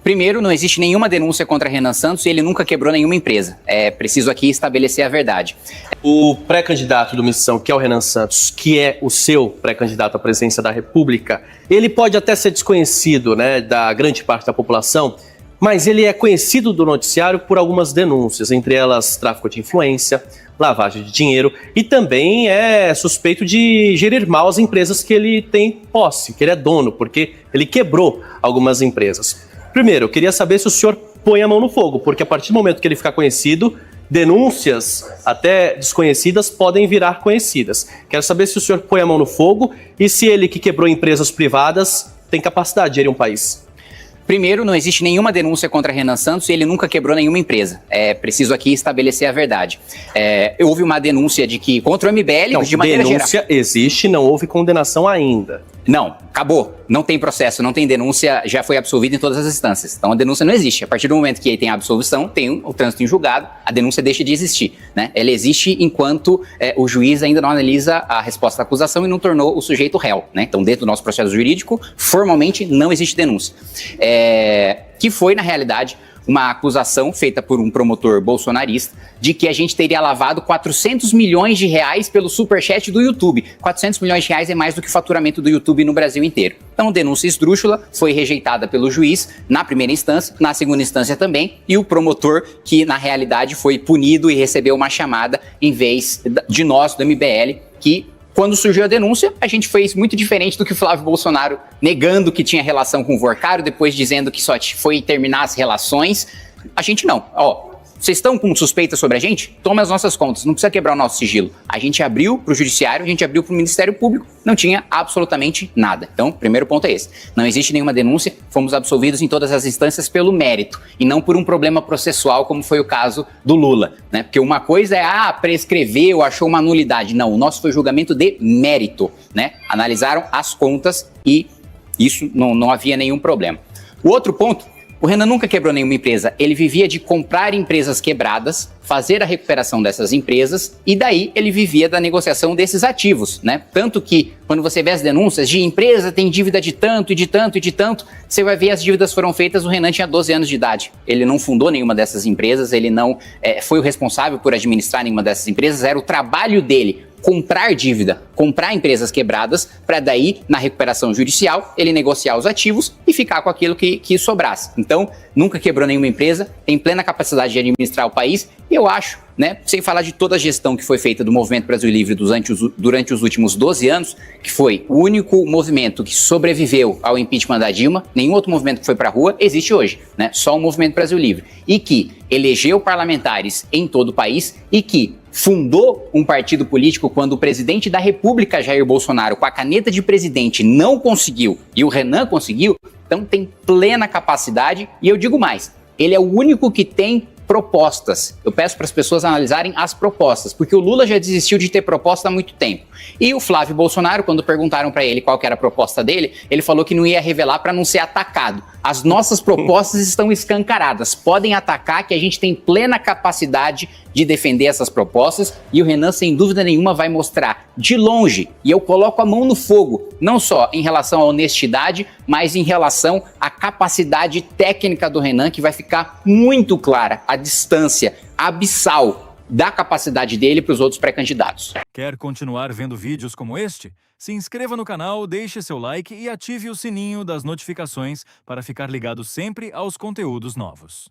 Primeiro, não existe nenhuma denúncia contra Renan Santos e ele nunca quebrou nenhuma empresa. É preciso aqui estabelecer a verdade. O pré-candidato do Missão, que é o Renan Santos, que é o seu pré-candidato à presidência da República, ele pode até ser desconhecido, né, da grande parte da população, mas ele é conhecido do noticiário por algumas denúncias, entre elas tráfico de influência, lavagem de dinheiro e também é suspeito de gerir mal as empresas que ele tem posse, que ele é dono, porque ele quebrou algumas empresas. Primeiro, eu queria saber se o senhor põe a mão no fogo, porque a partir do momento que ele ficar conhecido, denúncias até desconhecidas podem virar conhecidas. Quero saber se o senhor põe a mão no fogo e se ele que quebrou empresas privadas tem capacidade de gerir um país. Primeiro, não existe nenhuma denúncia contra Renan Santos e ele nunca quebrou nenhuma empresa. É preciso aqui estabelecer a verdade. Houve uma denúncia de que contra o MBL, não, de maneira geral. Denúncia existe, não houve condenação ainda. Não, acabou. Não tem processo, não tem denúncia, já foi absolvido em todas as instâncias. Então a denúncia não existe. A partir do momento que tem a absolvição, tem o trânsito em julgado, a denúncia deixa de existir, né? Ela existe enquanto o juiz ainda não analisa a resposta da acusação e não tornou o sujeito réu, né? Então, dentro do nosso processo jurídico, formalmente não existe denúncia. Que foi, na realidade, uma acusação feita por um promotor bolsonarista de que a gente teria lavado 400 milhões de reais pelo superchat do YouTube. 400 milhões de reais é mais do que o faturamento do YouTube no Brasil inteiro. Então, denúncia esdrúxula foi rejeitada pelo juiz na primeira instância, na segunda instância também, e o promotor que, na realidade, foi punido e recebeu uma chamada em vez de nós, do MBL, que quando surgiu a denúncia, a gente fez muito diferente do que o Flávio Bolsonaro, negando que tinha relação com o Workário, depois dizendo que só foi terminar as relações. A gente não. Vocês estão com suspeita sobre a gente? Tome as nossas contas, não precisa quebrar o nosso sigilo. A gente abriu para o Judiciário, a gente abriu para o Ministério Público, não tinha absolutamente nada. Então, primeiro ponto é esse. Não existe nenhuma denúncia, fomos absolvidos em todas as instâncias pelo mérito e não por um problema processual, como foi o caso do Lula, né? Porque uma coisa é, prescreveu, achou uma nulidade. Não, o nosso foi julgamento de mérito, né? Analisaram as contas e isso não havia nenhum problema. O outro ponto, o Renan nunca quebrou nenhuma empresa, ele vivia de comprar empresas quebradas, fazer a recuperação dessas empresas e daí ele vivia da negociação desses ativos, né? Tanto que quando você vê as denúncias de empresa tem dívida de tanto e de tanto e de tanto, você vai ver as dívidas foram feitas, o Renan tinha 12 anos de idade. Ele não fundou nenhuma dessas empresas, ele não foi o responsável por administrar nenhuma dessas empresas, era o trabalho dele comprar dívida, comprar empresas quebradas, para daí, na recuperação judicial, ele negociar os ativos e ficar com aquilo que sobrasse. Então, nunca quebrou nenhuma empresa, tem plena capacidade de administrar o país, e eu acho, né, sem falar de toda a gestão que foi feita do Movimento Brasil Livre durante os últimos 12 anos, que foi o único movimento que sobreviveu ao impeachment da Dilma, nenhum outro movimento que foi para a rua existe hoje, né, só o Movimento Brasil Livre, e que elegeu parlamentares em todo o país e que fundou um partido político quando o presidente da República, Jair Bolsonaro, com a caneta de presidente, não conseguiu e o Renan conseguiu, então tem plena capacidade e eu digo mais, ele é o único que tem propostas. Eu peço para as pessoas analisarem as propostas, porque o Lula já desistiu de ter proposta há muito tempo. E o Flávio Bolsonaro, quando perguntaram para ele qual que era a proposta dele, ele falou que não ia revelar para não ser atacado. As nossas propostas estão escancaradas. Podem atacar que a gente tem plena capacidade de defender essas propostas e o Renan, sem dúvida nenhuma, vai mostrar de longe, e eu coloco a mão no fogo, não só em relação à honestidade, mas em relação à capacidade técnica do Renan, que vai ficar muito clara a distância abissal da capacidade dele para os outros pré-candidatos. Quer continuar vendo vídeos como este? Se inscreva no canal, deixe seu like e ative o sininho das notificações para ficar ligado sempre aos conteúdos novos.